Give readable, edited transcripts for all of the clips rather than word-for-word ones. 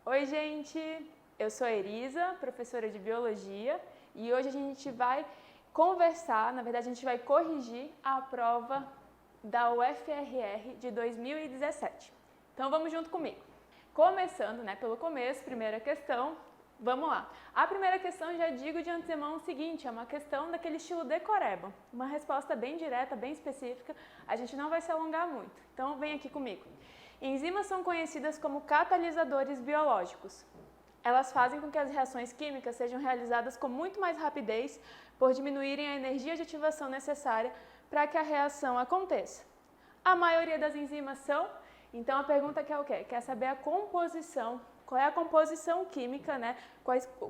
Oi, gente! Eu sou a Erisa, professora de Biologia, e hoje a gente vai conversar, na verdade a gente vai corrigir a prova da UFRR de 2017. Então vamos junto comigo. Começando, pelo começo, primeira questão, vamos lá. A primeira questão, já digo de antemão o seguinte, é uma questão daquele estilo decoreba, uma resposta bem direta, bem específica, a gente não vai se alongar muito, então vem aqui comigo. Enzimas são conhecidas como catalisadores biológicos. Elas fazem com que as reações químicas sejam realizadas com muito mais rapidez por diminuírem a energia de ativação necessária para que a reação aconteça. A maioria das enzimas são, então a pergunta que é o quê? Quer saber a composição, qual é a composição química,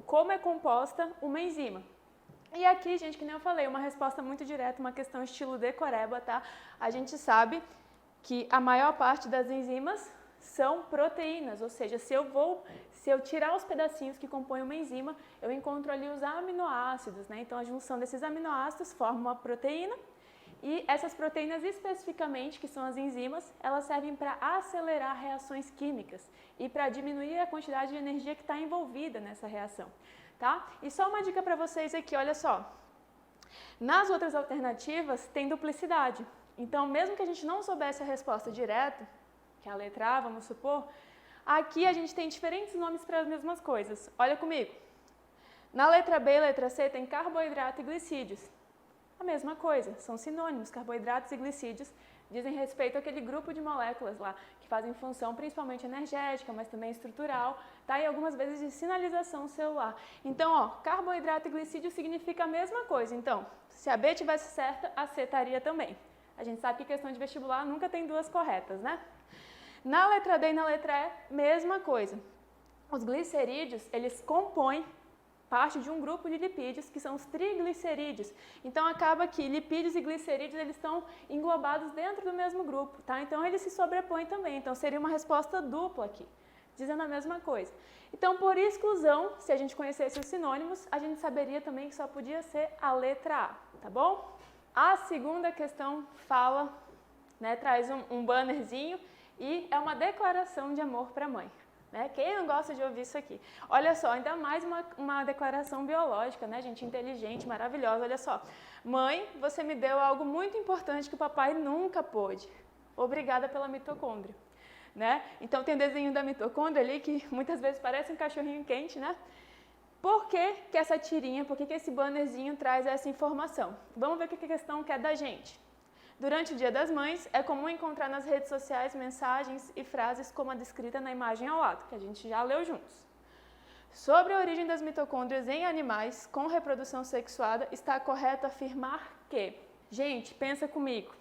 como é composta uma enzima. E aqui, gente, que nem eu falei, uma resposta muito direta, uma questão estilo decoreba, tá? A gente sabe que a maior parte das enzimas são proteínas, ou seja, se eu tirar os pedacinhos que compõem uma enzima, eu encontro ali os aminoácidos, Então a junção desses aminoácidos forma uma proteína e essas proteínas especificamente, que são as enzimas, elas servem para acelerar reações químicas e para diminuir a quantidade de energia que está envolvida nessa reação, tá? E só uma dica para vocês aqui, olha só, nas outras alternativas tem duplicidade. Então, mesmo que a gente não soubesse a resposta direta, que é a letra A, vamos supor, aqui a gente tem diferentes nomes para as mesmas coisas. Olha comigo. Na letra B e letra C tem carboidrato e glicídios. A mesma coisa, são sinônimos. Carboidratos e glicídios dizem respeito àquele grupo de moléculas lá, que fazem função principalmente energética, mas também estrutural, tá? E algumas vezes de sinalização celular. Então, carboidrato e glicídio significa a mesma coisa. Então, se a B tivesse certa, a C estaria também. A gente sabe que questão de vestibular nunca tem duas corretas, Na letra D e na letra E, mesma coisa. Os glicerídeos, eles compõem parte de um grupo de lipídios, que são os triglicerídeos. Então, acaba que lipídios e glicerídeos, eles estão englobados dentro do mesmo grupo, tá? Então, eles se sobrepõem também. Então, seria uma resposta dupla aqui, dizendo a mesma coisa. Então, por exclusão, se a gente conhecesse os sinônimos, a gente saberia também que só podia ser a letra A, tá bom? A segunda questão fala, traz um bannerzinho e é uma declaração de amor para a mãe. Quem não gosta de ouvir isso aqui? Olha só, ainda mais uma declaração biológica, gente, inteligente, maravilhosa. Olha só, mãe, você me deu algo muito importante que o papai nunca pôde. Obrigada pela mitocôndria. Então tem o desenho da mitocôndria ali que muitas vezes parece um cachorrinho quente, Por que essa tirinha, por que esse bannerzinho traz essa informação? Vamos ver o que a questão quer da gente. Durante o Dia das Mães, é comum encontrar nas redes sociais mensagens e frases como a descrita na imagem ao lado, que a gente já leu juntos. Sobre a origem das mitocôndrias em animais com reprodução sexuada, está correto afirmar que... Gente, pensa comigo.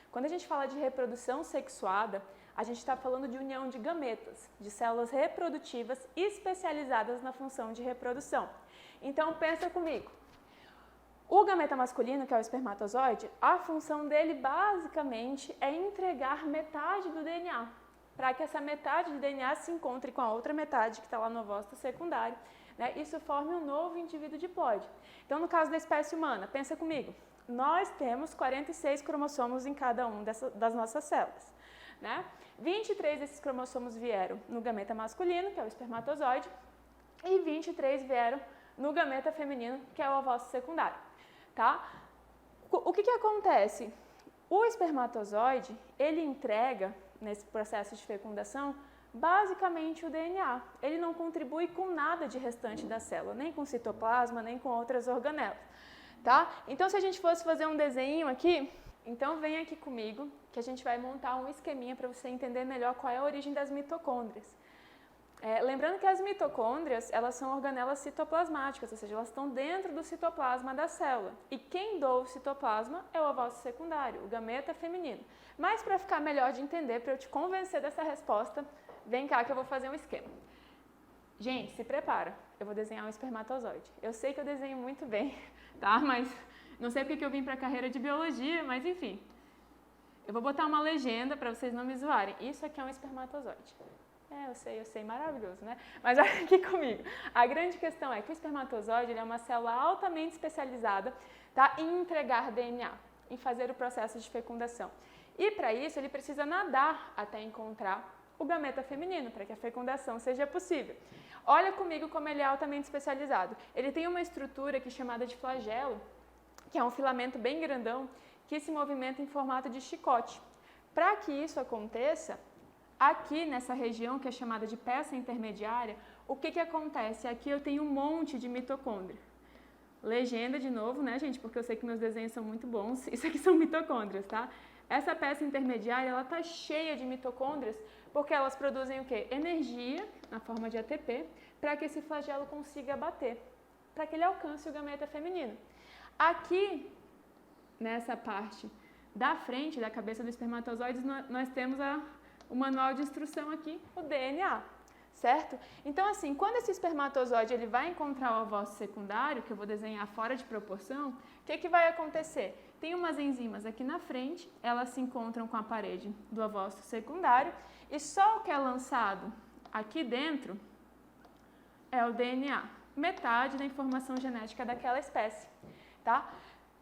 Quando a gente fala de reprodução sexuada, a gente está falando de união de gametas, de células reprodutivas especializadas na função de reprodução. Então, pensa comigo. O gameta masculino, que é o espermatozoide, a função dele basicamente é entregar metade do DNA, para que essa metade do DNA se encontre com a outra metade que está lá no ovócito secundário, Isso forme um novo indivíduo diploide. Então, no caso da espécie humana, pensa comigo, nós temos 46 cromossomos em cada uma das nossas células. 23 desses cromossomos vieram no gameta masculino, que é o espermatozoide, e 23 vieram no gameta feminino, que é o ovócito secundário. O que acontece? O espermatozoide, ele entrega, nesse processo de fecundação, basicamente o DNA. Ele não contribui com nada de restante da célula, nem com citoplasma, nem com outras organelas. Então, se a gente fosse fazer um desenho aqui, então vem aqui comigo, que a gente vai montar um esqueminha para você entender melhor qual é a origem das mitocôndrias. Lembrando que as mitocôndrias, elas são organelas citoplasmáticas, ou seja, elas estão dentro do citoplasma da célula. E quem doa o citoplasma é o ovócito secundário, o gameta feminino. Mas para ficar melhor de entender, para eu te convencer dessa resposta, vem cá que eu vou fazer um esquema. Gente, se prepara, eu vou desenhar um espermatozoide. Eu sei que eu desenho muito bem, Mas não sei porque eu vim para a carreira de biologia, mas enfim. Eu vou botar uma legenda para vocês não me zoarem. Isso aqui é um espermatozoide. Eu sei, maravilhoso, Mas olha aqui comigo. A grande questão é que o espermatozoide ele é uma célula altamente especializada em entregar DNA. em fazer o processo de fecundação. E para isso ele precisa nadar até encontrar o gameta feminino, para que a fecundação seja possível. Olha comigo como ele é altamente especializado. Ele tem uma estrutura aqui chamada de flagelo, que é um filamento bem grandão, que se movimenta em formato de chicote. Para que isso aconteça, aqui nessa região, que é chamada de peça intermediária, o que acontece? Aqui eu tenho um monte de mitocôndria. Legenda de novo, né, gente? Porque eu sei que meus desenhos são muito bons. Isso aqui são mitocôndrias, tá? Essa peça intermediária, ela tá cheia de mitocôndrias, porque elas produzem o quê? Energia, na forma de ATP, para que esse flagelo consiga bater, para que ele alcance o gameta feminino. Aqui, nessa parte da frente, da cabeça do espermatozoide, nós temos o manual de instrução aqui, o DNA, certo? Então, assim, quando esse espermatozoide ele vai encontrar o ovócito secundário, que eu vou desenhar fora de proporção, o que vai acontecer? Tem umas enzimas aqui na frente, elas se encontram com a parede do ovócito secundário, e só o que é lançado aqui dentro é o DNA, metade da informação genética daquela espécie, tá?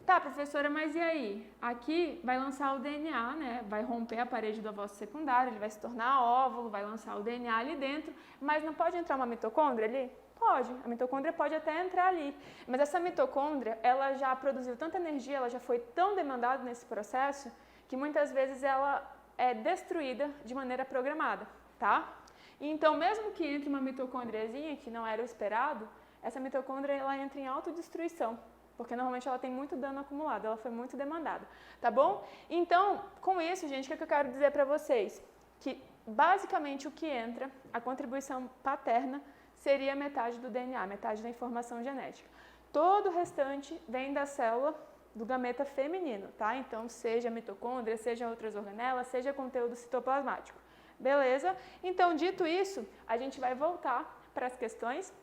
Tá, professora, mas e aí? Aqui vai lançar o DNA, né? Vai romper a parede do ovócito secundário, ele vai se tornar óvulo, vai lançar o DNA ali dentro, mas não pode entrar uma mitocôndria ali? Pode, a mitocôndria pode até entrar ali, mas essa mitocôndria, ela já produziu tanta energia, ela já foi tão demandada nesse processo, que muitas vezes ela é destruída de maneira programada, tá? Então, mesmo que entre uma mitocôndriazinha, que não era o esperado, essa mitocôndria, ela entra em autodestruição, porque normalmente ela tem muito dano acumulado, ela foi muito demandada, tá bom? Então, com isso, gente, o que eu quero dizer para vocês? Que, basicamente, o que entra, a contribuição paterna, seria metade do DNA, metade da informação genética. Todo o restante vem da célula do gameta feminino, tá? Então, seja mitocôndria, seja outras organelas, seja conteúdo citoplasmático. Beleza? Então, dito isso, a gente vai voltar para as questões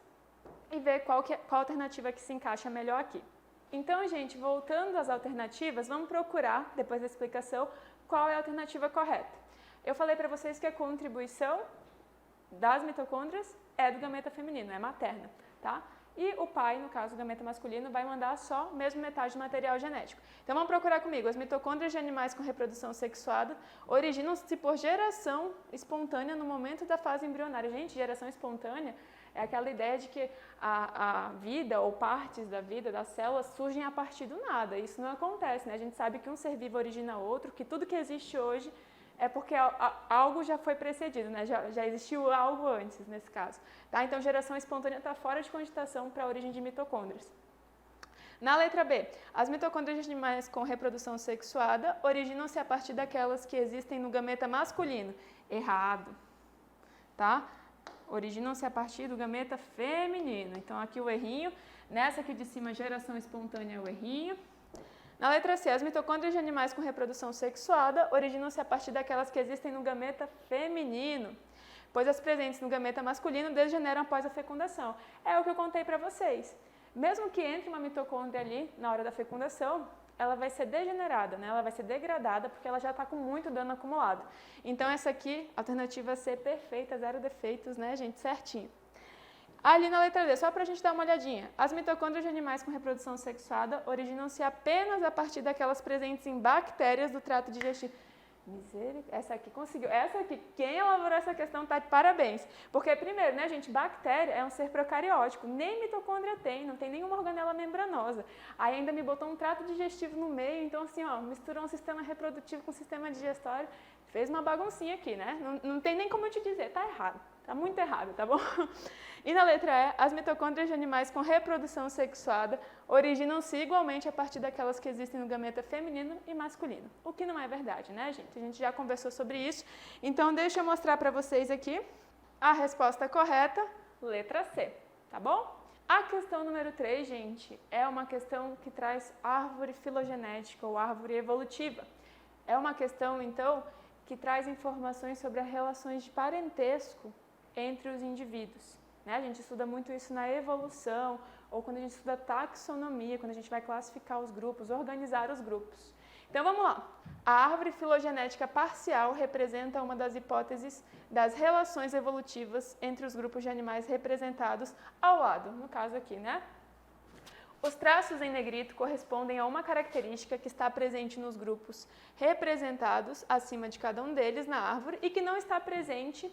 e ver qual alternativa que se encaixa melhor aqui. Então, gente, voltando às alternativas, vamos procurar, depois da explicação, qual é a alternativa correta. Eu falei para vocês que a contribuição das mitocôndrias é do gameta feminino, é materna, tá? E o pai, no caso, o gameta masculino, vai mandar só mesmo metade do material genético. Então, vamos procurar comigo. As mitocôndrias de animais com reprodução sexuada originam-se por geração espontânea no momento da fase embrionária. Gente, geração espontânea é aquela ideia de que a vida ou partes da vida das células surgem a partir do nada. Isso não acontece, né? A gente sabe que um ser vivo origina outro, que tudo que existe hoje é porque algo já foi precedido, né? Já existiu algo antes, nesse caso. Tá? Então, geração espontânea está fora de cogitação para a origem de mitocôndrias. Na letra B, as mitocôndrias de animais com reprodução sexuada originam-se a partir daquelas que existem no gameta masculino. Errado. Tá? Originam-se a partir do gameta feminino. Então, aqui o errinho. Nessa aqui de cima, geração espontânea é o errinho. Na letra C, as mitocôndrias de animais com reprodução sexuada originam-se a partir daquelas que existem no gameta feminino, pois as presentes no gameta masculino degeneram após a fecundação. É o que eu contei para vocês. Mesmo que entre uma mitocôndria ali na hora da fecundação, ela vai ser degenerada, né? Ela vai ser degradada porque ela já está com muito dano acumulado. Então, essa aqui, alternativa C, perfeita, zero defeitos, né, gente? Certinho. Ali na letra D, só para a gente dar uma olhadinha, as mitocôndrias de animais com reprodução sexuada originam-se apenas a partir daquelas presentes em bactérias do trato digestivo. Misericórdia, essa aqui conseguiu. Essa aqui, quem elaborou essa questão tá de parabéns. Porque, primeiro, né, gente, bactéria é um ser procariótico, nem mitocôndria tem, não tem nenhuma organela membranosa. Aí ainda me botou um trato digestivo no meio, então assim, ó, misturou um sistema reprodutivo com um sistema digestório, fez uma baguncinha aqui, né? Não tem nem como eu te dizer, tá errado. Tá muito errado, tá bom? E na letra E, as mitocôndrias de animais com reprodução sexuada originam-se igualmente a partir daquelas que existem no gameta feminino e masculino. O que não é verdade, né, gente? A gente já conversou sobre isso. Então, deixa eu mostrar para vocês aqui a resposta correta, letra C, tá bom? A questão número 3, gente, é uma questão que traz árvore filogenética ou árvore evolutiva. É uma questão, então, que traz informações sobre as relações de parentesco entre os indivíduos. Né? A gente estuda muito isso na evolução, ou quando a gente estuda taxonomia, quando a gente vai classificar os grupos, organizar os grupos. Então vamos lá. A árvore filogenética parcial representa uma das hipóteses das relações evolutivas entre os grupos de animais representados ao lado, no caso aqui, né? Os traços em negrito correspondem a uma característica que está presente nos grupos representados acima de cada um deles na árvore e que não está presente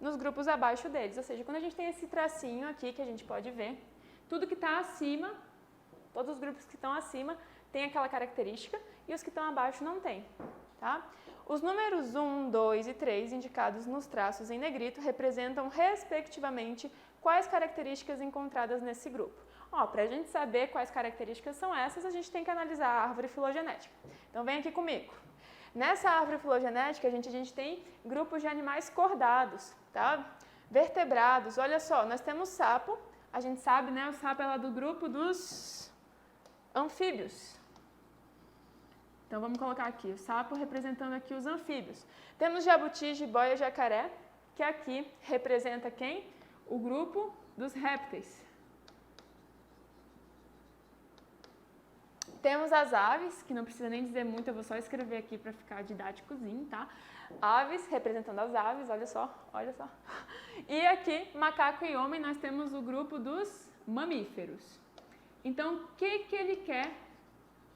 nos grupos abaixo deles. Ou seja, quando a gente tem esse tracinho aqui que a gente pode ver, tudo que está acima, todos os grupos que estão acima têm aquela característica e os que estão abaixo não têm. Tá? Os números 1, 2 e 3 indicados nos traços em negrito representam, respectivamente, quais características encontradas nesse grupo. Para a gente saber quais características são essas, a gente tem que analisar a árvore filogenética. Então, vem aqui comigo. Nessa árvore filogenética, a gente tem grupos de animais cordados, tá? Vertebrados. Olha só, nós temos sapo, a gente sabe, né? O sapo é lá do grupo dos anfíbios. Então, vamos colocar aqui o sapo representando aqui os anfíbios. Temos jabuti, jiboia, jacaré, que aqui representa quem? O grupo dos répteis. Temos as aves, que não precisa nem dizer muito, eu vou só escrever aqui para ficar didáticozinho, tá? Aves, representando as aves, olha só, olha só. E aqui, macaco e homem, nós temos o grupo dos mamíferos. Então, o que ele quer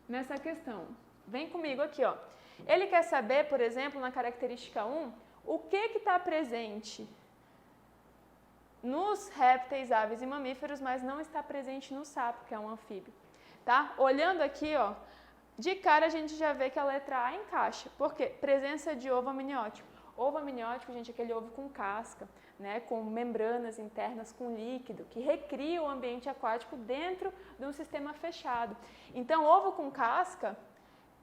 nessa questão? Vem comigo aqui, ó. Ele quer saber, por exemplo, na característica 1, o que está presente nos répteis, aves e mamíferos, mas não está presente no sapo, que é um anfíbio. Tá? Olhando aqui, ó, de cara a gente já vê que a letra A encaixa. Por quê? Presença de ovo amniótico. Ovo amniótico, gente, é aquele ovo com casca, né, com membranas internas, com líquido, que recria o ambiente aquático dentro de um sistema fechado. Então, ovo com casca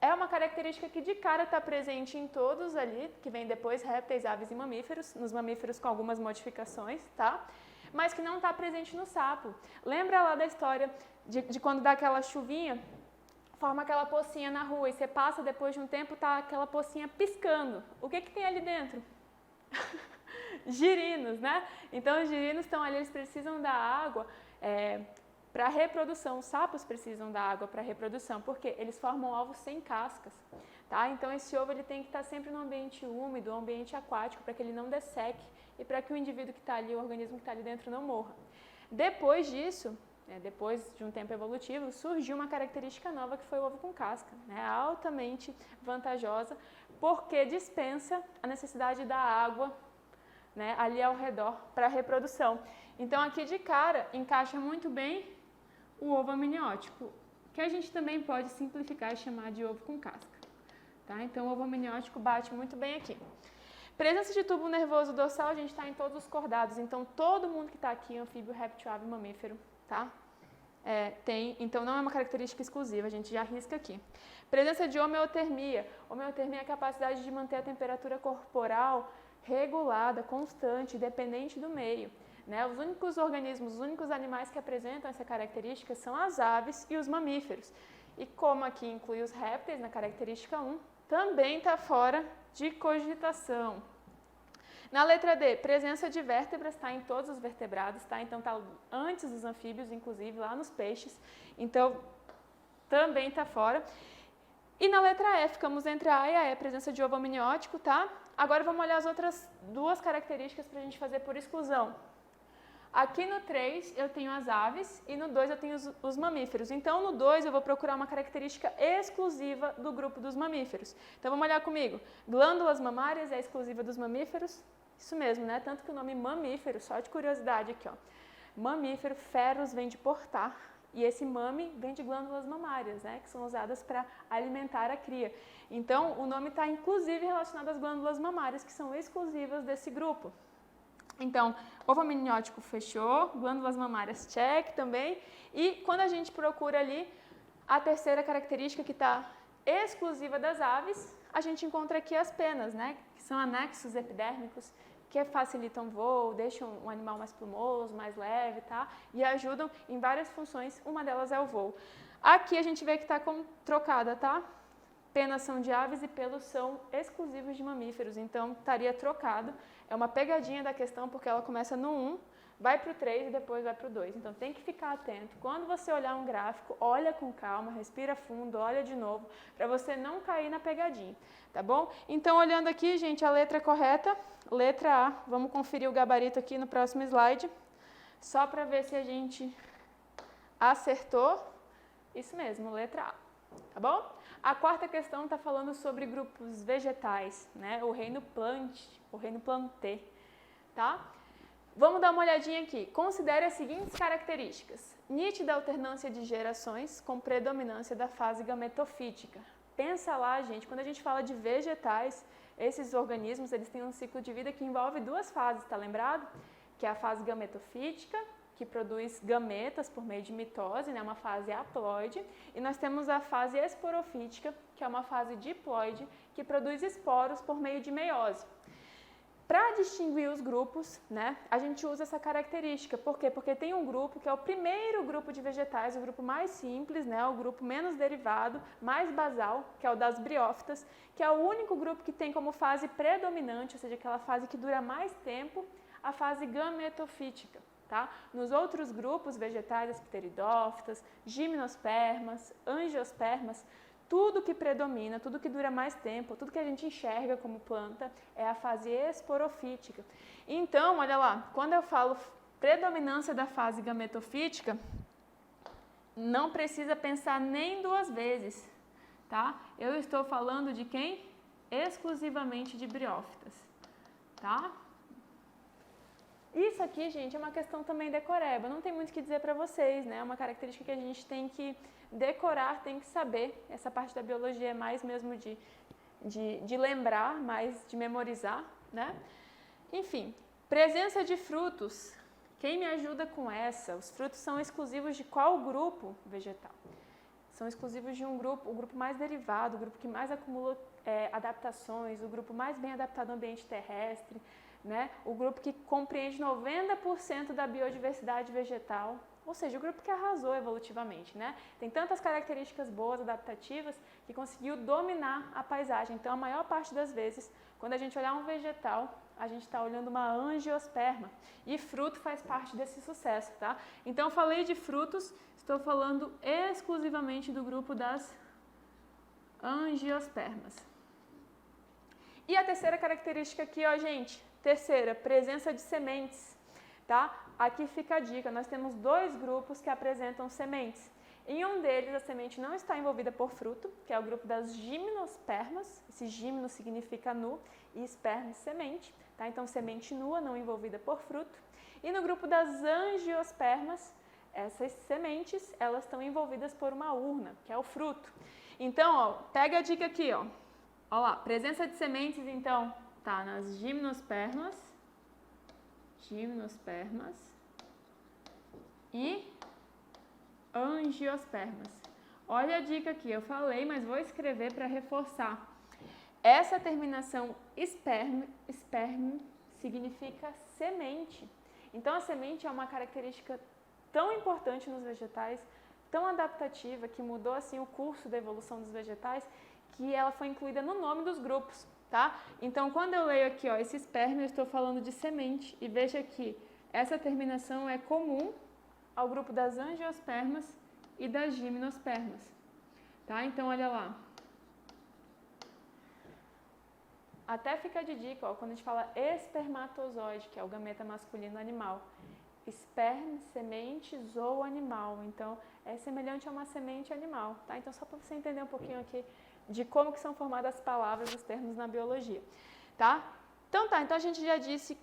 é uma característica que de cara está presente em todos ali, que vem depois répteis, aves e mamíferos, nos mamíferos com algumas modificações, tá? Mas que não está presente no sapo. Lembra lá da história de quando dá aquela chuvinha, forma aquela pocinha na rua e você passa, depois de um tempo, tá aquela pocinha piscando. O que tem ali dentro? Girinos, né? Então, os girinos estão ali, eles precisam da água para reprodução. Os sapos precisam da água para reprodução, porque eles formam ovos sem cascas. Tá? Então, esse ovo ele tem que estar sempre no ambiente úmido, um ambiente aquático, para que ele não desseque e para que o indivíduo que está ali, o organismo que está ali dentro, não morra. Depois disso, depois de um tempo evolutivo, surgiu uma característica nova que foi o ovo com casca, né? Altamente vantajosa, porque dispensa a necessidade da água, né, ali ao redor para a reprodução. Então, aqui de cara, encaixa muito bem o ovo amniótico, que a gente também pode simplificar e chamar de ovo com casca. Tá? Então, o ovo amniótico bate muito bem aqui. Presença de tubo nervoso dorsal, a gente está em todos os cordados. Então, todo mundo que está aqui, anfíbio, réptil, ave, mamífero, tá? Tem, então não é uma característica exclusiva, a gente já risca aqui. Presença de homeotermia. Homeotermia é a capacidade de manter a temperatura corporal regulada, constante, dependente do meio. Né? Os únicos organismos, os únicos animais que apresentam essa característica são as aves e os mamíferos. E como aqui inclui os répteis na característica 1, também está fora de cogitação. Na letra D, presença de vértebras, está em todos os vertebrados, tá? Então está antes dos anfíbios, inclusive lá nos peixes, então também está fora. E na letra E, ficamos entre a A e a E, presença de ovo amniótico, tá? Agora vamos olhar as outras duas características para a gente fazer por exclusão. Aqui no 3 eu tenho as aves e no 2 eu tenho os mamíferos. Então no 2 eu vou procurar uma característica exclusiva do grupo dos mamíferos. Então vamos olhar comigo. Glândulas mamárias é exclusiva dos mamíferos? Isso mesmo, né? Tanto que o nome mamífero, só de curiosidade aqui, ó. Mamífero, feros vem de portar. E esse mame vem de glândulas mamárias, né? Que são usadas para alimentar a cria. Então o nome está inclusive relacionado às glândulas mamárias, que são exclusivas desse grupo. Então, ovo amniótico fechou, glândulas mamárias check também. E quando a gente procura ali a terceira característica que está exclusiva das aves, a gente encontra aqui as penas, né? Que são anexos epidérmicos, que facilitam o voo, deixam o animal mais plumoso, mais leve, tá? E ajudam em várias funções, uma delas é o voo. Aqui a gente vê que está trocada, tá? Penas são de aves e pelos são exclusivos de mamíferos, então estaria trocado. É uma pegadinha da questão porque ela começa no 1, vai para o 3 e depois vai para o 2. Então tem que ficar atento. Quando você olhar um gráfico, olha com calma, respira fundo, olha de novo, para você não cair na pegadinha, tá bom? Então olhando aqui, gente, a letra correta, letra A. Vamos conferir o gabarito aqui no próximo slide, só para ver se a gente Acertou? Isso mesmo, letra A. Tá bom? A quarta questão está falando sobre grupos vegetais, né? O reino Plantae, tá? Vamos dar uma olhadinha aqui. Considere as seguintes características. Nítida alternância de gerações com predominância da fase gametofítica. Pensa lá, gente, quando a gente fala de vegetais, esses organismos, eles têm um ciclo de vida que envolve duas fases, tá lembrado? Que é a fase gametofítica, que produz gametas por meio de mitose, né, uma fase haploide, e nós temos a fase esporofítica, que é uma fase diploide, que produz esporos por meio de meiose. Para distinguir os grupos, né, a gente usa essa característica. Por quê? Porque tem um grupo que é o primeiro grupo de vegetais, o grupo mais simples, né, o grupo menos derivado, mais basal, que é o das briófitas, que é o único grupo que tem como fase predominante, ou seja, aquela fase que dura mais tempo, a fase gametofítica. Tá? Nos outros grupos vegetais, as pteridófitas, gimnospermas, angiospermas, tudo que predomina, tudo que dura mais tempo, tudo que a gente enxerga como planta é a fase esporofítica. Então, olha lá, quando eu falo predominância da fase gametofítica, não precisa pensar nem duas vezes, tá? Eu estou falando de quem? Exclusivamente de briófitas, tá? Isso aqui, gente, é uma questão também decoreba, não tem muito o que dizer para vocês, né? É uma característica que a gente tem que decorar, tem que saber. Essa parte da biologia é mais mesmo de lembrar, mais de memorizar, né? Enfim, presença de frutos. Quem me ajuda com essa? Os frutos são exclusivos de qual grupo vegetal? São exclusivos de um grupo, o grupo mais derivado, o grupo que mais acumula adaptações, o grupo mais bem adaptado ao ambiente terrestre, né? O grupo que compreende 90% da biodiversidade vegetal, ou seja, o grupo que arrasou evolutivamente, né? Tem tantas características boas, adaptativas, que conseguiu dominar a paisagem. Então, a maior parte das vezes, quando a gente olhar um vegetal, a gente está olhando uma angiosperma. E fruto faz parte desse sucesso, tá? Então, eu falei de frutos, estou falando exclusivamente do grupo das angiospermas. E a terceira característica aqui, ó, gente. Terceira, presença de sementes, tá? Aqui fica a dica, nós temos dois grupos que apresentam sementes. Em um deles, a semente não está envolvida por fruto, que é o grupo das gimnospermas. Esse gimno significa nu e esperma, semente, tá? Então, semente nua, não envolvida por fruto. E no grupo das angiospermas, essas sementes, elas estão envolvidas por uma urna, que é o fruto. Então, ó, pega a dica aqui, ó. Ó lá, presença de sementes, então, tá nas gimnospermas e angiospermas. Olha a dica aqui, eu falei, mas vou escrever para reforçar. Essa terminação esperme significa semente. Então, a semente é uma característica tão importante nos vegetais, tão adaptativa, que mudou assim o curso da evolução dos vegetais, que ela foi incluída no nome dos grupos, tá? Então, quando eu leio aqui, ó, esse esperma, eu estou falando de semente. E veja que essa terminação é comum ao grupo das angiospermas e das gimnospermas, tá? Então, olha lá. Até fica de dica, ó, quando a gente fala espermatozoide, que é o gameta masculino animal. Esperme, semente, zoo animal. Então, é semelhante a uma semente animal, tá? Então, só para você entender um pouquinho aqui de como que são formadas as palavras, os termos na biologia, tá? Então a gente já disse,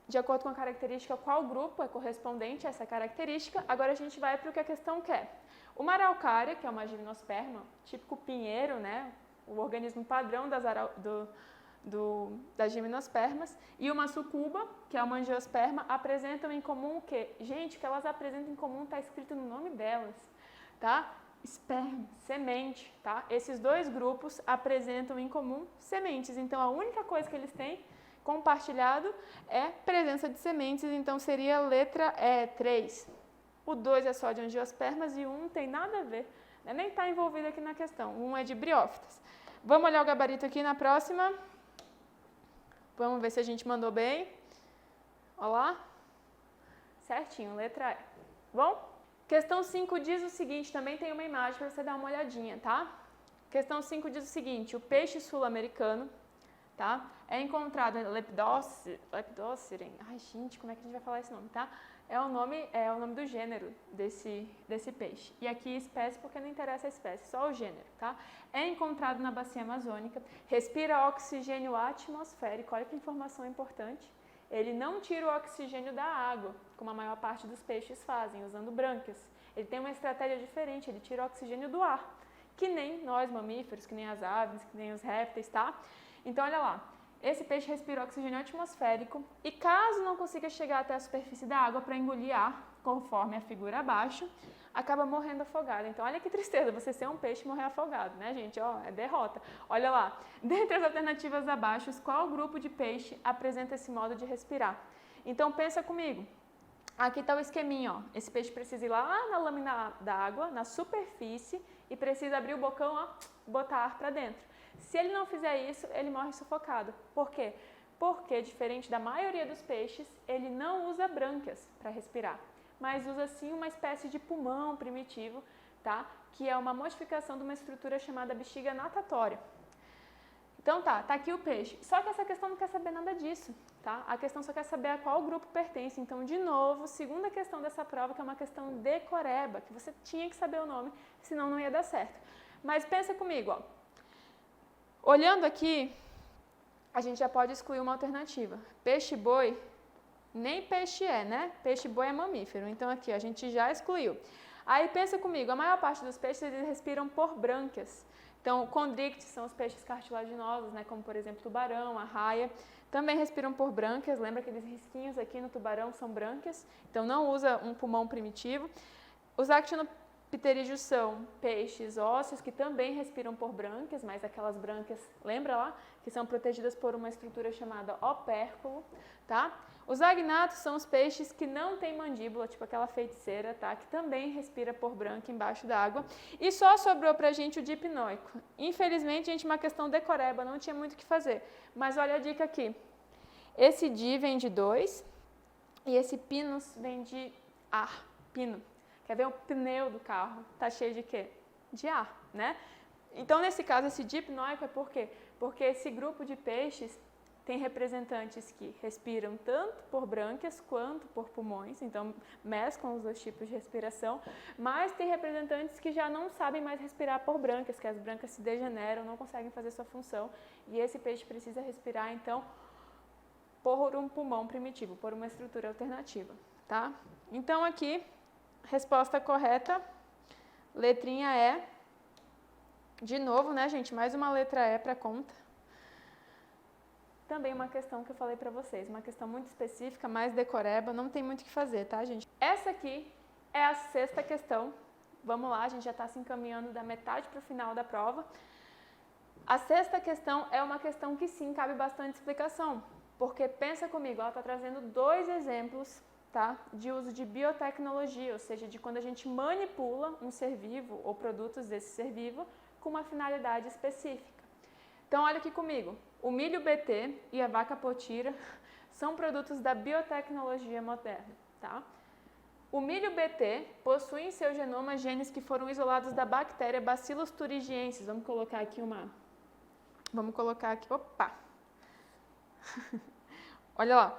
de acordo com a característica, qual grupo é correspondente a essa característica. Agora a gente vai para o que a questão quer. Uma araucária, que é uma gimnosperma, típico pinheiro, né? O organismo padrão das gimnospermas, e uma sucuba, que é uma angiosperma, apresentam em comum o quê? Gente, o que elas apresentam em comum está escrito no nome delas, tá? Esperma, semente, tá? Esses dois grupos apresentam em comum sementes. Então, a única coisa que eles têm compartilhado é presença de sementes. Então, seria a letra E, 3. O 2 é só de angiospermas e o 1 não tem nada a ver, né? Nem está envolvido aqui na questão. O 1 é de briófitas. Vamos olhar o gabarito aqui na próxima. Vamos ver se a gente mandou bem. Olha lá. Certinho, letra E. Bom? Questão 5 diz o seguinte, também tem uma imagem para você dar uma olhadinha, tá? Questão 5 diz o seguinte, o peixe sul-americano, tá? É encontrado em Lepidosiren. Ai, gente, como é que a gente vai falar esse nome, tá? é o nome do gênero desse peixe. E aqui espécie porque não interessa a espécie, só o gênero, tá? É encontrado na bacia amazônica, respira oxigênio atmosférico, olha que informação importante. Ele não tira o oxigênio da água, como a maior parte dos peixes fazem, usando brânquias. Ele tem uma estratégia diferente, ele tira o oxigênio do ar, que nem nós mamíferos, que nem as aves, que nem os répteis, tá? Então, olha lá, esse peixe respira oxigênio atmosférico e caso não consiga chegar até a superfície da água para engolir ar, conforme a figura abaixo, acaba morrendo afogado. Então, olha que tristeza você ser um peixe e morrer afogado, né, gente? Ó, é derrota. Olha lá, dentre as alternativas abaixo, qual grupo de peixe apresenta esse modo de respirar? Então, pensa comigo. Aqui está o esqueminha, ó. Esse peixe precisa ir lá na lâmina da água, na superfície, e precisa abrir o bocão, ó, botar ar para dentro. Se ele não fizer isso, ele morre sufocado. Por quê? Porque, diferente da maioria dos peixes, ele não usa brânquias para respirar, mas usa sim uma espécie de pulmão primitivo, tá? Que é uma modificação de uma estrutura chamada bexiga natatória. Então tá aqui o peixe. Só que essa questão não quer saber nada disso, tá? A questão só quer saber a qual grupo pertence. Então, de novo, segunda questão dessa prova, que é uma questão decoreba, que você tinha que saber o nome, senão não ia dar certo. Mas pensa comigo, ó. Olhando aqui, a gente já pode excluir uma alternativa. Peixe-boi, nem peixe é, né? Peixe-boi é mamífero. Então aqui, ó, a gente já excluiu. Aí pensa comigo, a maior parte dos peixes eles respiram por brânquias. Então, condrictes são os peixes cartilaginosos, né, como por exemplo tubarão, arraia, também respiram por brânquias. Lembra aqueles risquinhos aqui no tubarão são brânquias, então não usa um pulmão primitivo. Os actinopterídeos são peixes ósseos que também respiram por brânquias, mas aquelas brânquias, lembra lá, que são protegidas por uma estrutura chamada opérculo, tá? Os agnatos são os peixes que não têm mandíbula, tipo aquela feiticeira, tá? Que também respira por brânquia embaixo d'água. E só sobrou pra gente o dipnoico. Infelizmente, gente, uma questão decoreba, não tinha muito o que fazer. Mas olha a dica aqui. Esse di vem de 2 e esse pinus vem de ar, pino. Quer ver o pneu do carro? Tá cheio de quê? De ar, né? Então, nesse caso, esse dipnoico é por quê? Porque esse grupo de peixes tem representantes que respiram tanto por brânquias quanto por pulmões, então mesclam os dois tipos de respiração, mas tem representantes que já não sabem mais respirar por brânquias, que as brânquias se degeneram, não conseguem fazer sua função, e esse peixe precisa respirar, então, por um pulmão primitivo, por uma estrutura alternativa, tá? Então, aqui, resposta correta, letrinha E. De novo, né, gente, mais uma letra E para conta. Também uma questão que eu falei para vocês, uma questão muito específica, mais decoreba, não tem muito o que fazer, tá, gente? Essa aqui é a sexta questão. Vamos lá, a gente já está se encaminhando da metade para o final da prova. A sexta questão é uma questão que sim, cabe bastante explicação, porque pensa comigo, ela está trazendo 2 exemplos, tá, de uso de biotecnologia, ou seja, de quando a gente manipula um ser vivo ou produtos desse ser vivo com uma finalidade específica. Então, olha aqui comigo. O milho BT e a vaca potira são produtos da biotecnologia moderna, tá? O milho BT possui em seu genoma genes que foram isolados da bactéria Bacillus thuringiensis. Vamos colocar aqui opa! Olha lá,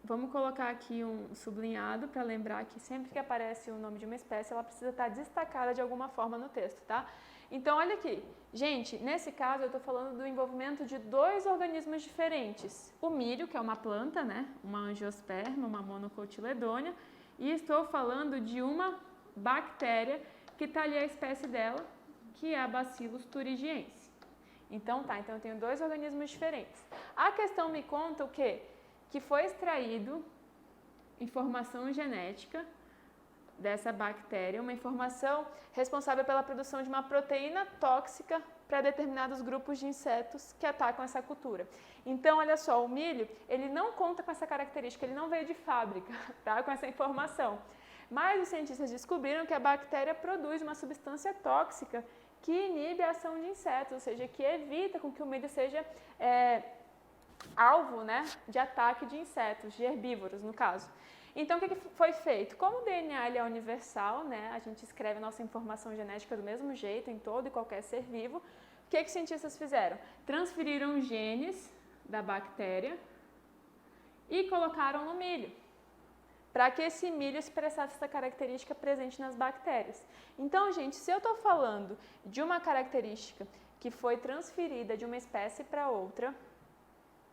vamos colocar aqui um sublinhado para lembrar que sempre que aparece o nome de uma espécie, ela precisa estar destacada de alguma forma no texto, tá? Então, olha aqui. Gente, nesse caso eu estou falando do envolvimento de 2 organismos diferentes. O milho, que é uma planta, né? Uma angiosperma, uma monocotiledônia. E estou falando de uma bactéria que está ali a espécie dela, que é a Bacillus thuringiensis. Então eu tenho 2 organismos diferentes. A questão me conta o quê? Que foi extraído informação genética dessa bactéria, uma informação responsável pela produção de uma proteína tóxica para determinados grupos de insetos que atacam essa cultura. Então, olha só, o milho, ele não conta com essa característica, ele não veio de fábrica, tá? Com essa informação. Mas os cientistas descobriram que a bactéria produz uma substância tóxica que inibe a ação de insetos, ou seja, que evita com que o milho seja alvo, né, de ataque de insetos, de herbívoros, no caso. Então, o que foi feito? Como o DNA ele é universal, né, a gente escreve a nossa informação genética do mesmo jeito em todo e qualquer ser vivo, o que os cientistas fizeram? Transferiram genes da bactéria e colocaram no milho, para que esse milho expressasse essa característica presente nas bactérias. Então, gente, se eu estou falando de uma característica que foi transferida de uma espécie para outra,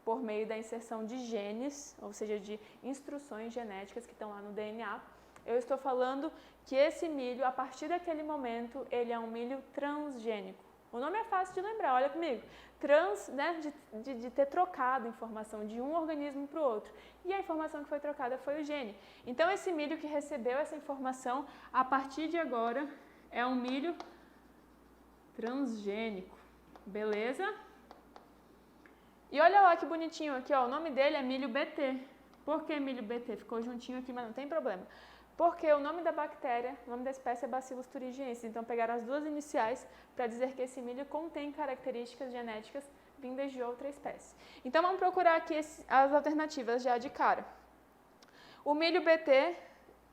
por meio da inserção de genes, ou seja, de instruções genéticas que estão lá no DNA, eu estou falando que esse milho, a partir daquele momento, ele é um milho transgênico. O nome é fácil de lembrar, olha comigo. Trans, né, de ter trocado informação de um organismo para o outro. E a informação que foi trocada foi o gene. Então, esse milho que recebeu essa informação, a partir de agora, é um milho transgênico. Beleza? E olha lá que bonitinho aqui, ó, o nome dele é milho BT. Por que milho BT? Ficou juntinho aqui, mas não tem problema. Porque o nome da bactéria, o nome da espécie é Bacillus thuringiensis. Então, pegaram as duas iniciais para dizer que esse milho contém características genéticas vindas de outra espécie. Então, vamos procurar aqui as alternativas já de cara. O milho BT,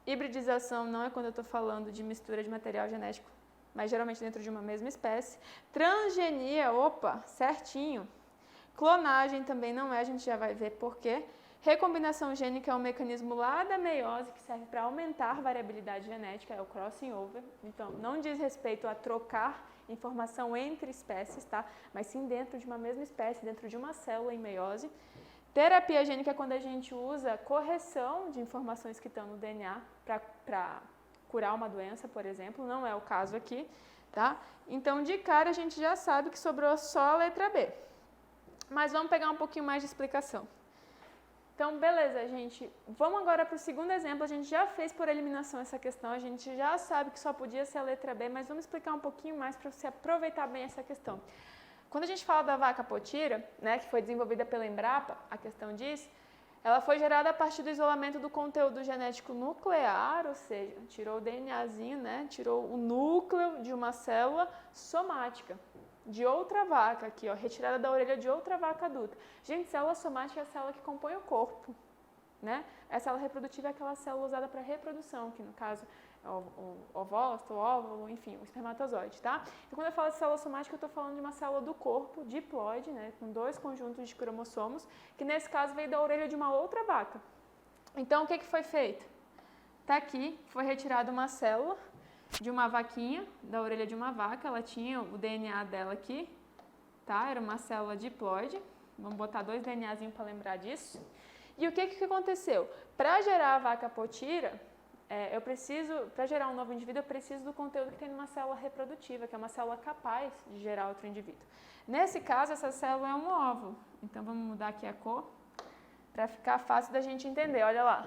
hibridização não é quando eu estou falando de mistura de material genético, mas geralmente dentro de uma mesma espécie. Transgenia, opa, certinho. Clonagem também não é, a gente já vai ver por quê. Recombinação gênica é um mecanismo lá da meiose que serve para aumentar a variabilidade genética, é o crossing over. Então, não diz respeito a trocar informação entre espécies, tá? Mas sim dentro de uma mesma espécie, dentro de uma célula em meiose. Terapia gênica é quando a gente usa correção de informações que estão no DNA para curar uma doença, por exemplo. Não é o caso aqui, tá? Então, de cara, a gente já sabe que sobrou só a letra B. Mas vamos pegar um pouquinho mais de explicação. Então, beleza, gente. Vamos agora para o segundo exemplo. A gente já fez por eliminação essa questão, a gente já sabe que só podia ser a letra B, mas vamos explicar um pouquinho mais para você aproveitar bem essa questão. Quando a gente fala da vaca potira, né, que foi desenvolvida pela Embrapa, a questão diz, ela foi gerada a partir do isolamento do conteúdo genético nuclear, ou seja, tirou o DNAzinho, né, tirou o núcleo de uma célula somática. De outra vaca aqui, ó, retirada da orelha de outra vaca adulta. Gente, célula somática é a célula que compõe o corpo, né? A célula reprodutiva é aquela célula usada para reprodução, que no caso é o ovócito, o óvulo, enfim, o espermatozoide, tá? E quando eu falo de célula somática, eu estou falando de uma célula do corpo, diploide, né, com dois conjuntos de cromossomos, que nesse caso veio da orelha de uma outra vaca. Então, o que foi feito? Tá aqui, foi retirada uma célula de uma vaquinha, da orelha de uma vaca, ela tinha o DNA dela aqui, tá? Era uma célula diploide, vamos botar 2 DNAzinhos para lembrar disso. E o que aconteceu? Para gerar a vaca potira, para gerar um novo indivíduo, eu preciso do conteúdo que tem numa célula reprodutiva, que é uma célula capaz de gerar outro indivíduo. Nesse caso, essa célula é um óvulo, então vamos mudar aqui a cor, para ficar fácil da gente entender, olha lá.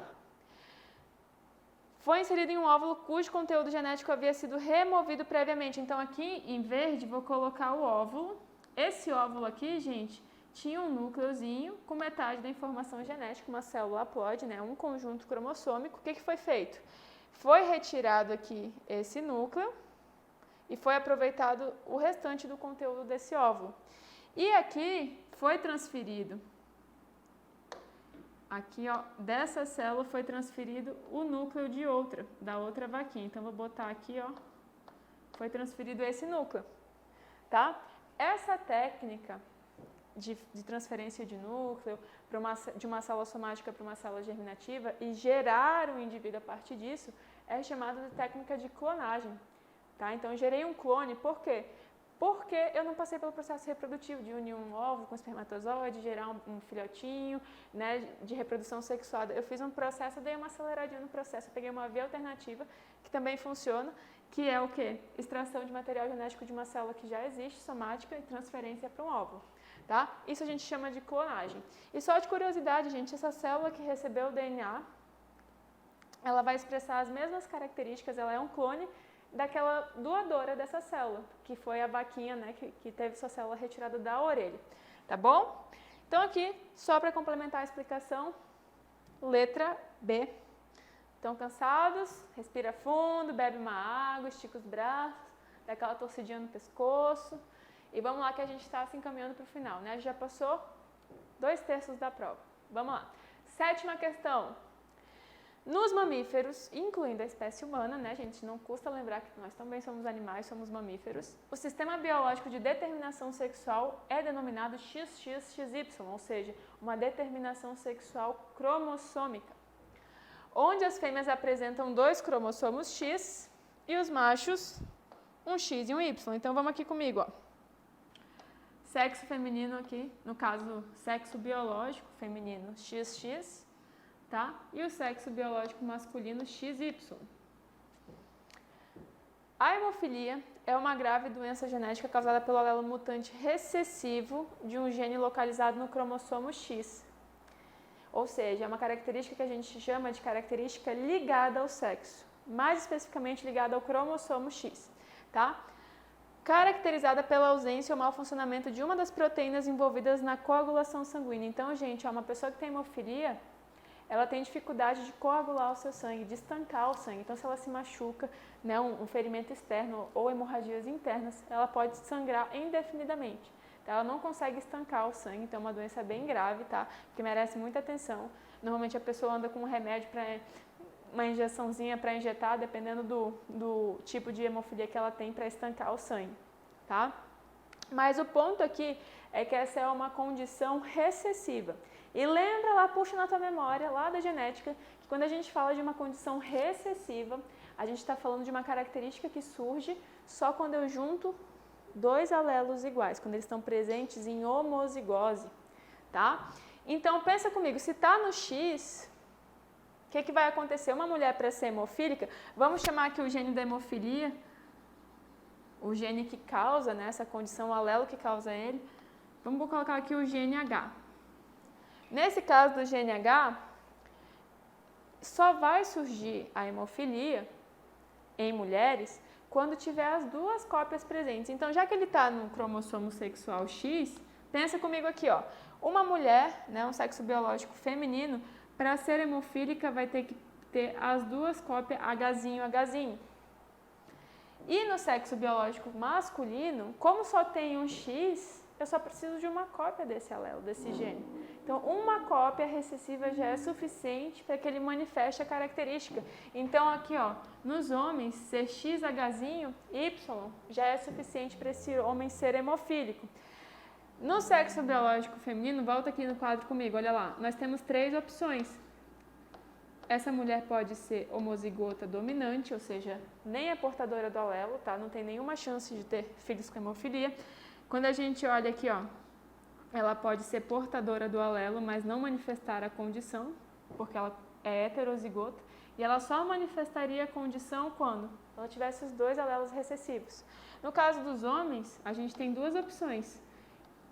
Foi inserido em um óvulo cujo conteúdo genético havia sido removido previamente. Então, aqui em verde, vou colocar o óvulo. Esse óvulo aqui, gente, tinha um núcleozinho com metade da informação genética, uma célula haploide, né, um conjunto cromossômico. O que foi feito? Foi retirado aqui esse núcleo e foi aproveitado o restante do conteúdo desse óvulo. E aqui foi transferido. Aqui, ó, dessa célula foi transferido o núcleo de outra, da outra vaquinha. Então, vou botar aqui, ó, foi transferido esse núcleo, tá? Essa técnica de transferência de núcleo de uma célula somática para uma célula germinativa e gerar um indivíduo a partir disso é chamada de técnica de clonagem, tá? Então, eu gerei um clone, por quê? Porque eu não passei pelo processo reprodutivo de unir um óvulo com espermatozoide, gerar um filhotinho, né, de reprodução sexuada. Eu fiz um processo, dei uma aceleradinha no processo. Eu peguei uma via alternativa, que também funciona, que é o quê? Extração de material genético de uma célula que já existe, somática, e transferência para um óvulo. Tá? Isso a gente chama de clonagem. E só de curiosidade, gente, essa célula que recebeu o DNA, ela vai expressar as mesmas características, ela é um clone daquela doadora dessa célula, que foi a vaquinha, né, que teve sua célula retirada da orelha, tá bom? Então aqui, só para complementar a explicação, letra B. Estão cansados? Respira fundo, bebe uma água, estica os braços, dá aquela torcidinha no pescoço e vamos lá que a gente está se encaminhando para o final, né? A gente já passou 2/3 da prova. Vamos lá. 7ª questão. Nos mamíferos, incluindo a espécie humana, né, gente, não custa lembrar que nós também somos animais, somos mamíferos, o sistema biológico de determinação sexual é denominado XXXY, ou seja, uma determinação sexual cromossômica, onde as fêmeas apresentam 2 cromossomos X e os machos um X e um Y. Então vamos aqui comigo, ó. Sexo feminino aqui, no caso, sexo biológico feminino XX, tá? E o sexo biológico masculino XY. A hemofilia é uma grave doença genética causada pelo alelo mutante recessivo de um gene localizado no cromossomo X. Ou seja, é uma característica que a gente chama de característica ligada ao sexo, mais especificamente ligada ao cromossomo X, tá? Caracterizada pela ausência ou mau funcionamento de uma das proteínas envolvidas na coagulação sanguínea. Então, gente, uma pessoa que tem hemofilia, ela tem dificuldade de coagular o seu sangue, de estancar o sangue. Então, se ela se machuca, né, um ferimento externo ou hemorragias internas, ela pode sangrar indefinidamente. Então, ela não consegue estancar o sangue, então é uma doença bem grave, tá? Que merece muita atenção. Normalmente a pessoa anda com um remédio para uma injeçãozinha para injetar, dependendo do tipo de hemofilia que ela tem, para estancar o sangue, tá? Mas o ponto aqui é que essa é uma condição recessiva. E lembra lá, puxa na tua memória, lá da genética, que quando a gente fala de uma condição recessiva, a gente está falando de uma característica que surge só quando eu junto 2 alelos iguais, quando eles estão presentes em homozigose, tá? Então, pensa comigo, se está no X, o que vai acontecer? Uma mulher, para ser hemofílica, vamos chamar aqui o gene da hemofilia, o gene que causa, né, essa condição, o alelo que causa ele, vamos colocar aqui o gene H. Nesse caso do gene H, só vai surgir a hemofilia em mulheres quando tiver as 2 cópias presentes. Então, já que ele está no cromossomo sexual X, pensa comigo aqui, ó. Uma mulher, né, um sexo biológico feminino, para ser hemofílica vai ter que ter as 2 cópias Hzinho. E no sexo biológico masculino, como só tem um X, eu só preciso de uma cópia desse alelo, desse gene. Então, uma cópia recessiva já é suficiente para que ele manifeste a característica. Então, aqui, ó, nos homens, ser XHzinho, Y, já é suficiente para esse homem ser hemofílico. No sexo biológico feminino, volta aqui no quadro comigo, olha lá, nós temos 3 opções. Essa mulher pode ser homozigota dominante, ou seja, nem é portadora do alelo, tá? Não tem nenhuma chance de ter filhos com hemofilia. Quando a gente olha aqui, ó, ela pode ser portadora do alelo, mas não manifestar a condição, porque ela é heterozigota, e ela só manifestaria a condição quando ela tivesse os 2 alelos recessivos. No caso dos homens, a gente tem 2 opções.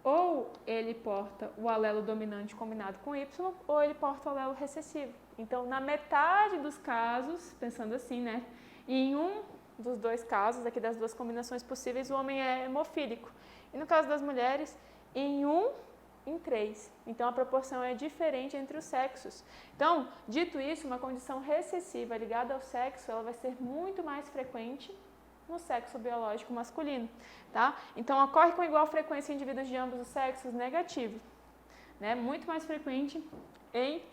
Ou ele porta o alelo dominante combinado com Y, ou ele porta o alelo recessivo. Então, na metade dos casos, pensando assim, né, em um dos 2 casos, aqui das 2 combinações possíveis, o homem é hemofílico. E no caso das mulheres, em 1 em 3. Então, a proporção é diferente entre os sexos. Então, dito isso, uma condição recessiva ligada ao sexo, ela vai ser muito mais frequente no sexo biológico masculino, tá? Então, ocorre com igual frequência em indivíduos de ambos os sexos? Negativo, né? Muito mais frequente em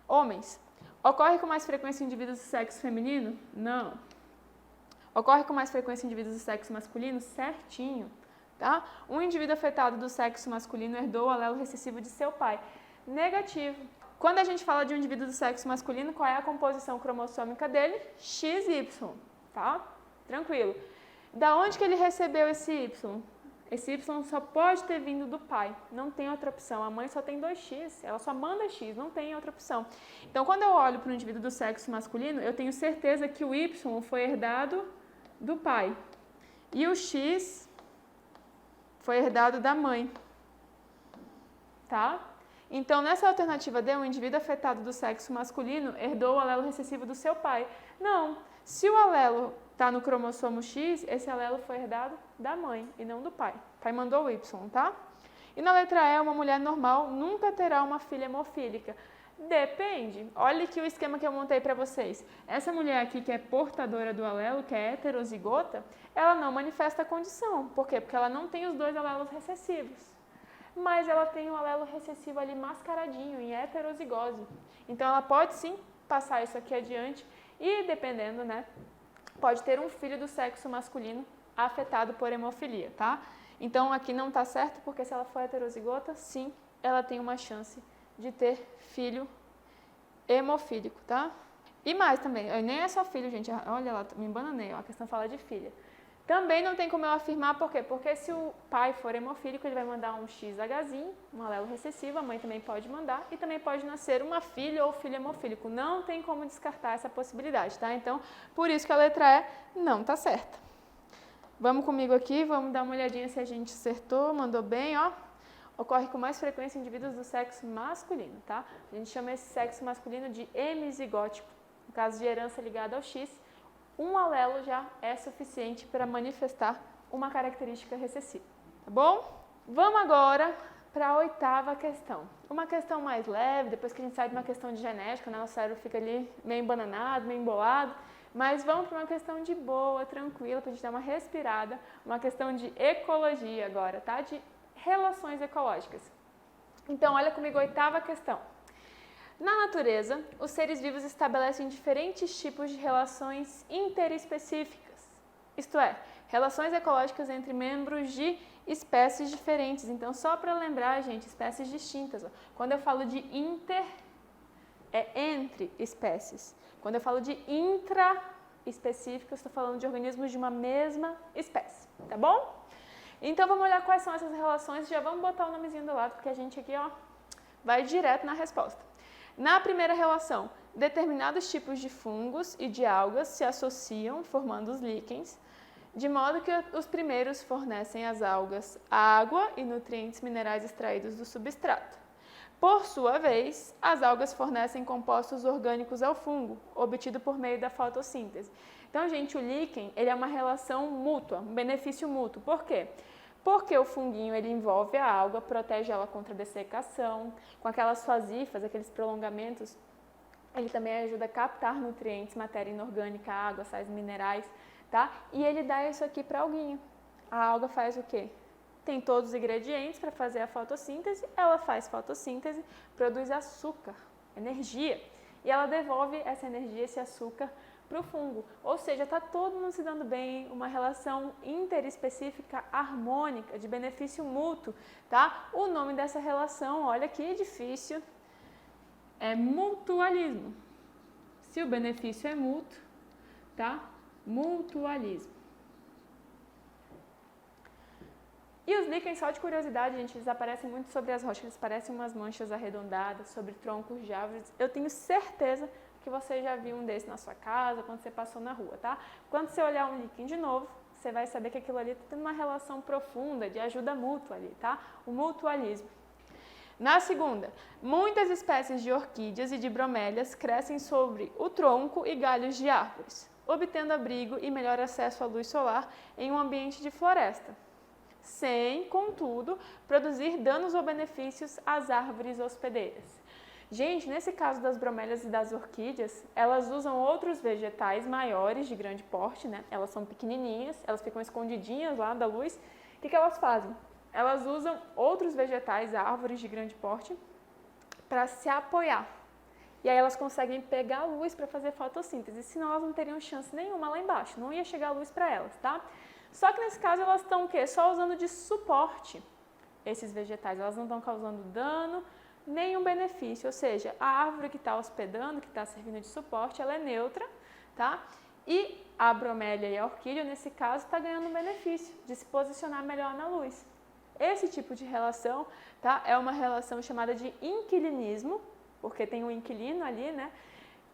homens. Ocorre com mais frequência em indivíduos do sexo feminino? Não. Ocorre com mais frequência em indivíduos do sexo masculino? Certinho, tá? Um indivíduo afetado do sexo masculino herdou o alelo recessivo de seu pai? Negativo. Quando a gente fala de um indivíduo do sexo masculino, qual é a composição cromossômica dele? XY, tá? Tranquilo. Da onde que ele recebeu esse Y? Esse Y só pode ter vindo do pai, não tem outra opção. A mãe só tem 2X, ela só manda X, não tem outra opção. Então, quando eu olho para um indivíduo do sexo masculino, eu tenho certeza que o Y foi herdado do pai e o X foi herdado da mãe, tá? Então, nessa alternativa D, um indivíduo afetado do sexo masculino herdou o alelo recessivo do seu pai. Não, se o alelo está no cromossomo X, esse alelo foi herdado da mãe e não do pai. O pai mandou o Y, tá? E na letra E, uma mulher normal nunca terá uma filha hemofílica. Depende. Olha aqui o esquema que eu montei para vocês. Essa mulher aqui que é portadora do alelo, que é heterozigota, ela não manifesta a condição. Por quê? Porque ela não tem os 2 alelos recessivos. Mas ela tem um alelo recessivo ali mascaradinho, em heterozigose. Então, ela pode sim passar isso aqui adiante e, dependendo, né, pode ter um filho do sexo masculino afetado por hemofilia, tá? Então, aqui não tá certo, porque se ela for heterozigota, sim, ela tem uma chance de ter filho hemofílico, tá? E mais também, nem é só filho, gente, olha lá, me embananei, ó, a questão fala de filha. Também não tem como eu afirmar, por quê? Porque se o pai for hemofílico, ele vai mandar um XHzinho, um alelo recessivo, a mãe também pode mandar, e também pode nascer uma filha ou filho hemofílico. Não tem como descartar essa possibilidade, tá? Então, por isso que a letra E não tá certa. Vamos comigo aqui, vamos dar uma olhadinha se a gente acertou, mandou bem, ó. Ocorre com mais frequência em indivíduos do sexo masculino, tá? A gente chama esse sexo masculino de hemizigótico. No caso de herança ligada ao X, um alelo já é suficiente para manifestar uma característica recessiva, tá bom? Vamos agora para a 8ª questão. Uma questão mais leve, depois que a gente sai de uma questão de genética, né, nosso cérebro fica ali meio embananado, meio embolado, mas vamos para uma questão de boa, tranquila, para a gente dar uma respirada, uma questão de ecologia agora, tá? De relações ecológicas. Então, olha comigo a 8ª questão. Na natureza, os seres vivos estabelecem diferentes tipos de relações interespecíficas, isto é, relações ecológicas entre membros de espécies diferentes. Então, só para lembrar, gente, espécies distintas. Ó. Quando eu falo de inter, é entre espécies. Quando eu falo de intraespecífica, estou falando de organismos de uma mesma espécie, tá bom? Então, vamos olhar quais são essas relações. Já vamos botar o nomezinho do lado, porque a gente aqui, ó, vai direto na resposta. Na primeira relação, determinados tipos de fungos e de algas se associam, formando os líquens, de modo que os primeiros fornecem às algas água e nutrientes minerais extraídos do substrato. Por sua vez, as algas fornecem compostos orgânicos ao fungo, obtido por meio da fotossíntese. Então, gente, o líquen ele é uma relação mútua, um benefício mútuo. Por quê? Porque o funguinho ele envolve a alga, protege ela contra a dessecação, com aquelas suas hifas, aqueles prolongamentos, ele também ajuda a captar nutrientes, matéria inorgânica, água, sais minerais, tá? E ele dá isso aqui para a alguinha. A alga faz o quê? Tem todos os ingredientes para fazer a fotossíntese, ela faz fotossíntese, produz açúcar, energia, e ela devolve essa energia, esse açúcar, para o fungo. Ou seja, está todo mundo se dando bem, uma relação interespecífica harmônica, de benefício mútuo, tá? O nome dessa relação, olha que difícil, é mutualismo. Se o benefício é mútuo, tá? Mutualismo. E os líquens, só de curiosidade, gente, eles aparecem muito sobre as rochas, eles parecem umas manchas arredondadas, sobre troncos de árvores. Eu tenho certeza que você já viu um desses na sua casa, quando você passou na rua, tá? Quando você olhar um líquen de novo, você vai saber que aquilo ali está tendo uma relação profunda de ajuda mútua ali, tá? O mutualismo. Na segunda, muitas espécies de orquídeas e de bromélias crescem sobre o tronco e galhos de árvores, obtendo abrigo e melhor acesso à luz solar em um ambiente de floresta, sem, contudo, produzir danos ou benefícios às árvores hospedeiras. Gente, nesse caso das bromélias e das orquídeas, elas usam outros vegetais maiores, de grande porte, né? Elas são pequenininhas, elas ficam escondidinhas lá da luz. O que elas fazem? Elas usam outros vegetais, árvores de grande porte, para se apoiar. E aí elas conseguem pegar a luz para fazer fotossíntese, senão elas não teriam chance nenhuma lá embaixo, não ia chegar a luz para elas, tá? Só que nesse caso elas estão o quê? Só usando de suporte esses vegetais, elas não estão causando dano, nenhum benefício, ou seja, a árvore que está hospedando, que está servindo de suporte, ela é neutra, tá? E a bromélia e a orquídea, nesse caso, está ganhando um benefício de se posicionar melhor na luz. Esse tipo de relação, tá? É uma relação chamada de inquilinismo, porque tem um inquilino ali, né?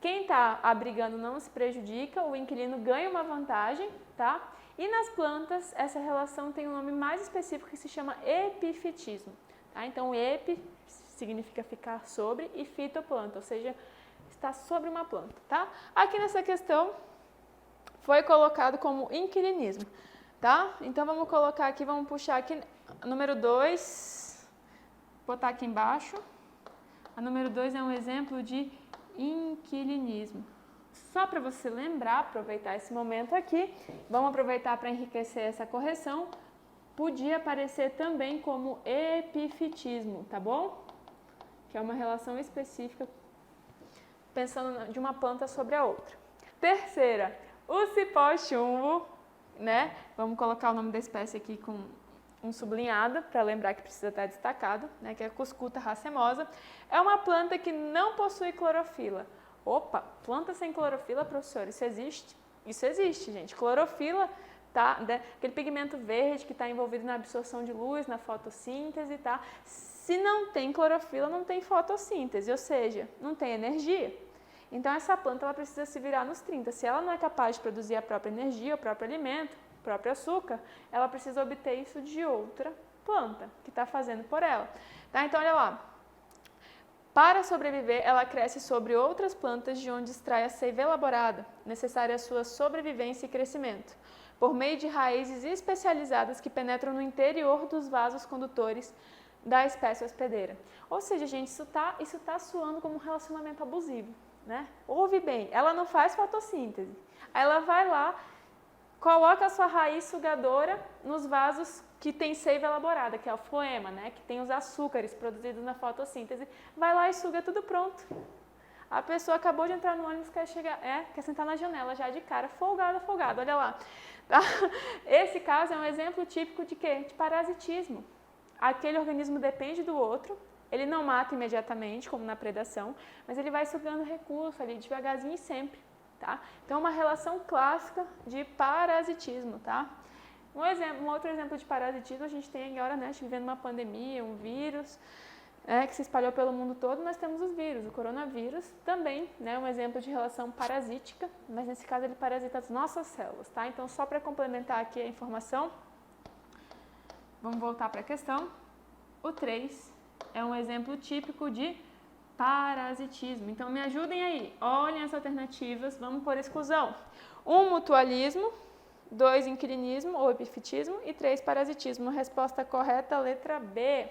Quem está abrigando não se prejudica, o inquilino ganha uma vantagem, tá? E nas plantas, essa relação tem um nome mais específico que se chama epifitismo, tá? Então, epi significa ficar sobre e fitoplanta, ou seja, está sobre uma planta, tá? Aqui nessa questão foi colocado como inquilinismo, tá? Então vamos colocar aqui, vamos puxar aqui, número 2, botar aqui embaixo. A número 2 é um exemplo de inquilinismo. Só para você lembrar, aproveitar esse momento aqui, vamos aproveitar para enriquecer essa correção, podia aparecer também como epifitismo, tá bom? Que é uma relação específica pensando de uma planta sobre a outra. Terceira, o cipó-chumbo, né? Vamos colocar o nome da espécie aqui com um sublinhado, para lembrar que precisa estar destacado, né? Que é a Cuscuta racemosa. É uma planta que não possui clorofila. Opa, planta sem clorofila, professor, isso existe? Isso existe, gente. Clorofila, tá? Aquele pigmento verde que está envolvido na absorção de luz, na fotossíntese, tá? Se não tem clorofila, não tem fotossíntese, ou seja, não tem energia. Então, essa planta ela precisa se virar nos 30. Se ela não é capaz de produzir a própria energia, o próprio alimento, o próprio açúcar, ela precisa obter isso de outra planta que está fazendo por ela. Tá? Então, olha lá. Para sobreviver, ela cresce sobre outras plantas de onde extrai a seiva elaborada, necessária à sua sobrevivência e crescimento, por meio de raízes especializadas que penetram no interior dos vasos condutores da espécie hospedeira. Ou seja, gente, isso tá soando como um relacionamento abusivo, né? Ouve bem, ela não faz fotossíntese. Aí ela vai lá, coloca a sua raiz sugadora nos vasos que tem seiva elaborada, que é o floema, né? Que tem os açúcares produzidos na fotossíntese. Vai lá e suga tudo pronto. A pessoa acabou de entrar no ônibus, quer sentar na janela já de cara, folgada, olha lá. Tá? Esse caso é um exemplo típico de quê? De parasitismo. Aquele organismo depende do outro, ele não mata imediatamente, como na predação, mas ele vai sugando recurso ali, devagarzinho e sempre. Tá? Então, uma relação clássica de parasitismo, tá? Um outro exemplo de parasitismo, a gente tem agora, né, vivendo uma pandemia, um vírus, que se espalhou pelo mundo todo, nós temos os vírus. O coronavírus também, né, um exemplo de relação parasítica, mas nesse caso ele parasita as nossas células, tá? Então, só para complementar aqui a informação, vamos voltar para a questão. O 3 é um exemplo típico de parasitismo. Então, me ajudem aí. Olhem as alternativas. Vamos por exclusão. 1, mutualismo. 2, inquilinismo ou epifitismo. E 3, parasitismo. Resposta correta, letra B.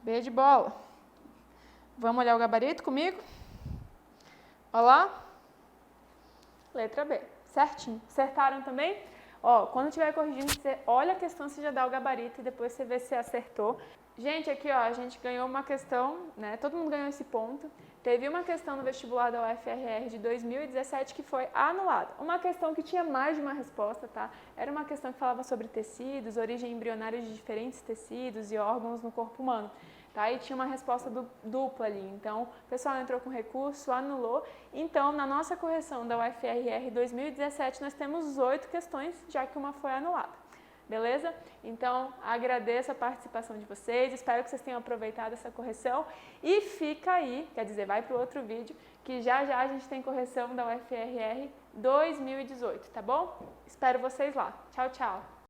B de bola. Vamos olhar o gabarito comigo? Olha lá. Letra B. Certinho. Acertaram também? Ó, quando estiver corrigindo, você olha a questão, você já dá o gabarito e depois você vê se acertou. Gente, aqui ó, a gente ganhou uma questão, né? Todo mundo ganhou esse ponto. Teve uma questão no vestibular da UFRR de 2017 que foi anulada. Uma questão que tinha mais de uma resposta, tá? Era uma questão que falava sobre tecidos, origem embrionária de diferentes tecidos e órgãos no corpo humano. Tá? E tinha uma resposta dupla ali. Então, o pessoal entrou com recurso, anulou. Então, na nossa correção da UFRR 2017, nós temos 8 questões, já que uma foi anulada. Beleza? Então, agradeço a participação de vocês, espero que vocês tenham aproveitado essa correção. E fica aí, quer dizer, vai para o outro vídeo, que já a gente tem correção da UFRR 2018, tá bom? Espero vocês lá. Tchau, tchau!